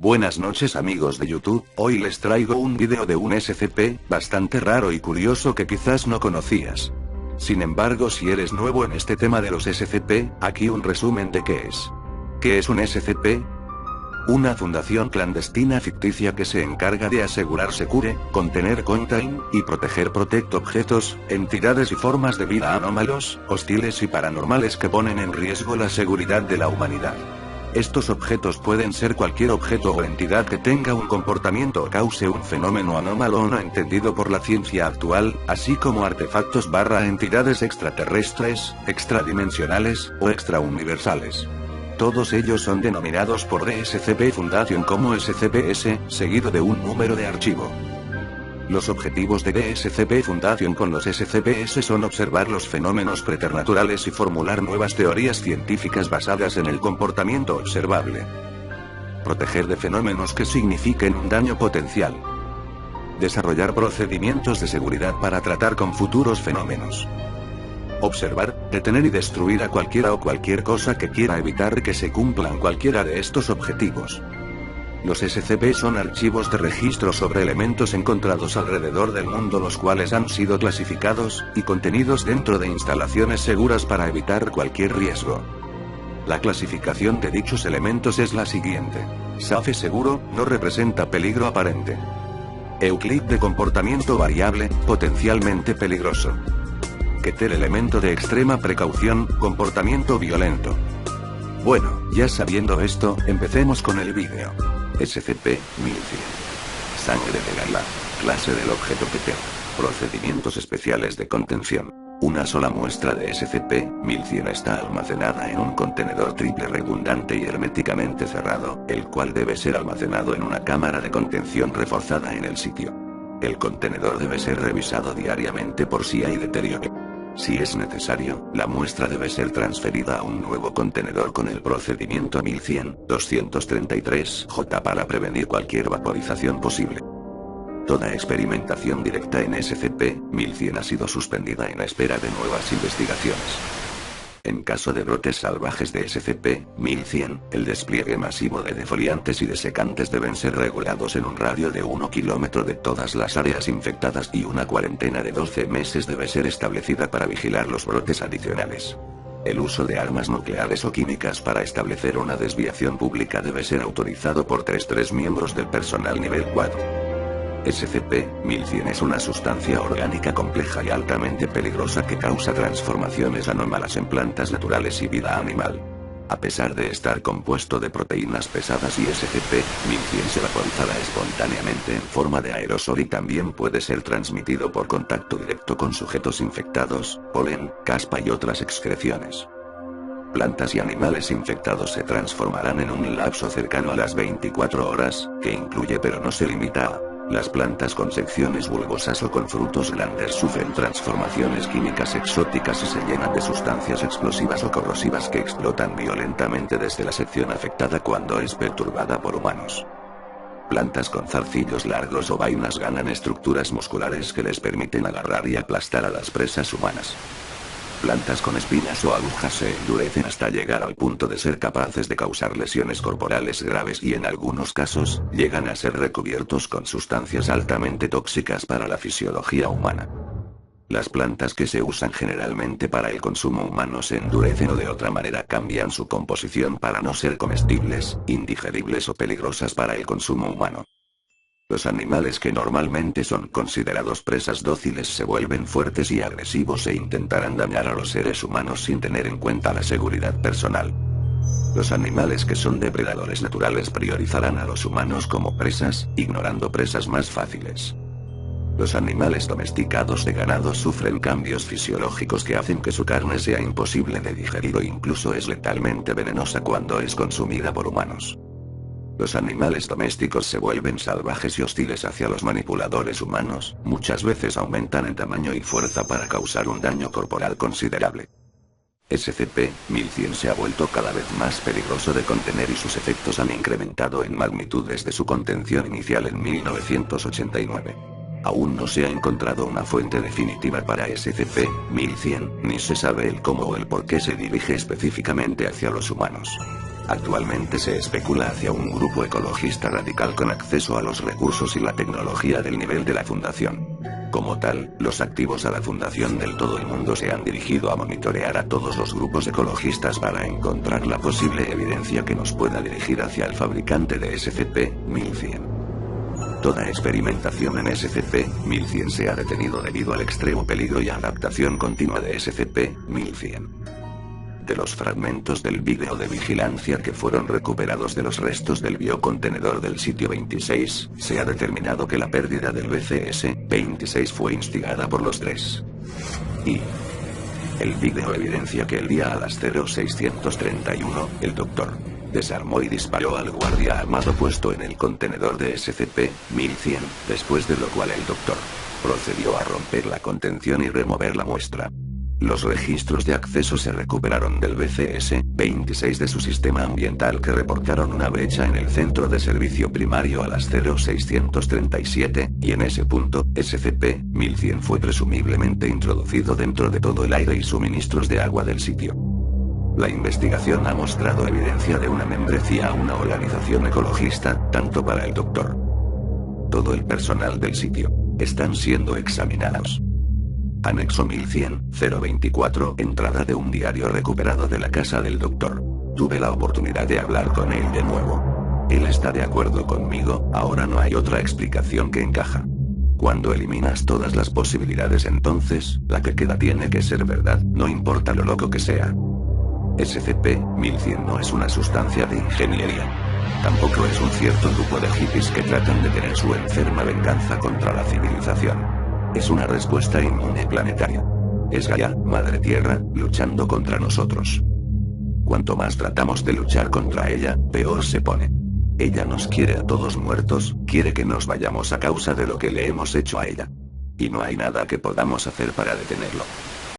Buenas noches amigos de YouTube, hoy les traigo un vídeo de un SCP, bastante raro y curioso que quizás no conocías. Sin embargo, si eres nuevo en este tema de los SCP, aquí un resumen de qué es. ¿Qué es un SCP? Una fundación clandestina ficticia que se encarga de asegurar secure, contener contain, y proteger objetos, entidades y formas de vida anómalos, hostiles y paranormales que ponen en riesgo la seguridad de la humanidad. Estos objetos pueden ser cualquier objeto o entidad que tenga un comportamiento o cause un fenómeno anómalo o no entendido por la ciencia actual, así como artefactos / entidades extraterrestres, extradimensionales, o extrauniversales. Todos ellos son denominados por The SCP Foundation como SCPS, seguido de un número de archivo. Los objetivos de The SCP Foundation con los SCPS son observar los fenómenos preternaturales y formular nuevas teorías científicas basadas en el comportamiento observable. Proteger de fenómenos que signifiquen un daño potencial. Desarrollar procedimientos de seguridad para tratar con futuros fenómenos. Observar, detener y destruir a cualquiera o cualquier cosa que quiera evitar que se cumplan cualquiera de estos objetivos. Los SCP son archivos de registro sobre elementos encontrados alrededor del mundo, los cuales han sido clasificados y contenidos dentro de instalaciones seguras para evitar cualquier riesgo. La clasificación de dichos elementos es la siguiente. Safe seguro, no representa peligro aparente. Euclid de comportamiento variable, potencialmente peligroso. Keter elemento de extrema precaución, comportamiento violento. Bueno, ya sabiendo esto, empecemos con el vídeo. SCP-1100. Sangre de Gala. Clase del objeto Keter. Procedimientos especiales de contención. Una sola muestra de SCP-1100 está almacenada en un contenedor triple redundante y herméticamente cerrado, el cual debe ser almacenado en una cámara de contención reforzada en el sitio. El contenedor debe ser revisado diariamente por si hay deterioro. Si es necesario, la muestra debe ser transferida a un nuevo contenedor con el procedimiento 1100-233J para prevenir cualquier vaporización posible. Toda experimentación directa en SCP-1100 ha sido suspendida en espera de nuevas investigaciones. En caso de brotes salvajes de SCP-1100, el despliegue masivo de defoliantes y desecantes deben ser regulados en un radio de 1 kilómetro de todas las áreas infectadas y una cuarentena de 12 meses debe ser establecida para vigilar los brotes adicionales. El uso de armas nucleares o químicas para establecer una desviación pública debe ser autorizado por 3 miembros del personal nivel 4. SCP-1100 es una sustancia orgánica compleja y altamente peligrosa que causa transformaciones anómalas en plantas naturales y vida animal. A pesar de estar compuesto de proteínas pesadas y SCP-1100 se vaporizará espontáneamente en forma de aerosol y también puede ser transmitido por contacto directo con sujetos infectados, polen, caspa y otras excreciones. Plantas y animales infectados se transformarán en un lapso cercano a las 24 horas, que incluye pero no se limita a: las plantas con secciones bulbosas o con frutos grandes sufren transformaciones químicas exóticas y se llenan de sustancias explosivas o corrosivas que explotan violentamente desde la sección afectada cuando es perturbada por humanos. Plantas con zarcillos largos o vainas ganan estructuras musculares que les permiten agarrar y aplastar a las presas humanas. Plantas con espinas o agujas se endurecen hasta llegar al punto de ser capaces de causar lesiones corporales graves y en algunos casos, llegan a ser recubiertos con sustancias altamente tóxicas para la fisiología humana. Las plantas que se usan generalmente para el consumo humano se endurecen o de otra manera cambian su composición para no ser comestibles, indigeribles o peligrosas para el consumo humano. Los animales que normalmente son considerados presas dóciles se vuelven fuertes y agresivos e intentarán dañar a los seres humanos sin tener en cuenta la seguridad personal. Los animales que son depredadores naturales priorizarán a los humanos como presas, ignorando presas más fáciles. Los animales domesticados de ganado sufren cambios fisiológicos que hacen que su carne sea imposible de digerir o incluso es letalmente venenosa cuando es consumida por humanos. Los animales domésticos se vuelven salvajes y hostiles hacia los manipuladores humanos, muchas veces aumentan en tamaño y fuerza para causar un daño corporal considerable. SCP-1100 se ha vuelto cada vez más peligroso de contener y sus efectos han incrementado en magnitud desde su contención inicial en 1989. Aún no se ha encontrado una fuente definitiva para SCP-1100, ni se sabe el cómo o el por qué se dirige específicamente hacia los humanos. Actualmente se especula hacia un grupo ecologista radical con acceso a los recursos y la tecnología del nivel de la fundación. Como tal, los activos a la fundación del todo el mundo se han dirigido a monitorear a todos los grupos ecologistas para encontrar la posible evidencia que nos pueda dirigir hacia el fabricante de SCP-1100. Toda experimentación en SCP-1100 se ha detenido debido al extremo peligro y adaptación continua de SCP-1100. De los fragmentos del vídeo de vigilancia que fueron recuperados de los restos del biocontenedor del sitio 26, se ha determinado que la pérdida del BCS-26 fue instigada por los tres. Y el vídeo evidencia que el día a las 0631, el Dr. desarmó y disparó al guardia armado puesto en el contenedor de SCP-1100, después de lo cual el Dr. procedió a romper la contención y remover la muestra. Los registros de acceso se recuperaron del BCS-26 de su sistema ambiental que reportaron una brecha en el centro de servicio primario a las 0637, y en ese punto, SCP-1100 fue presumiblemente introducido dentro de todo el aire y suministros de agua del sitio. La investigación ha mostrado evidencia de una membresía a una organización ecologista, tanto para el Dr. Todo el personal del sitio están siendo examinados. Anexo 1100-024, entrada de un diario recuperado de la casa del Dr. Tuve la oportunidad de hablar con él de nuevo. Él está de acuerdo conmigo, ahora no hay otra explicación que encaja. Cuando eliminas todas las posibilidades, entonces, la que queda tiene que ser verdad, no importa lo loco que sea. SCP-1100 no es una sustancia de ingeniería. Tampoco es un cierto grupo de hippies que tratan de tener su enferma venganza contra la civilización. Es una respuesta inmune planetaria. Es Gaia, Madre Tierra, luchando contra nosotros. Cuanto más tratamos de luchar contra ella, peor se pone. Ella nos quiere a todos muertos, quiere que nos vayamos a causa de lo que le hemos hecho a ella. Y no hay nada que podamos hacer para detenerlo.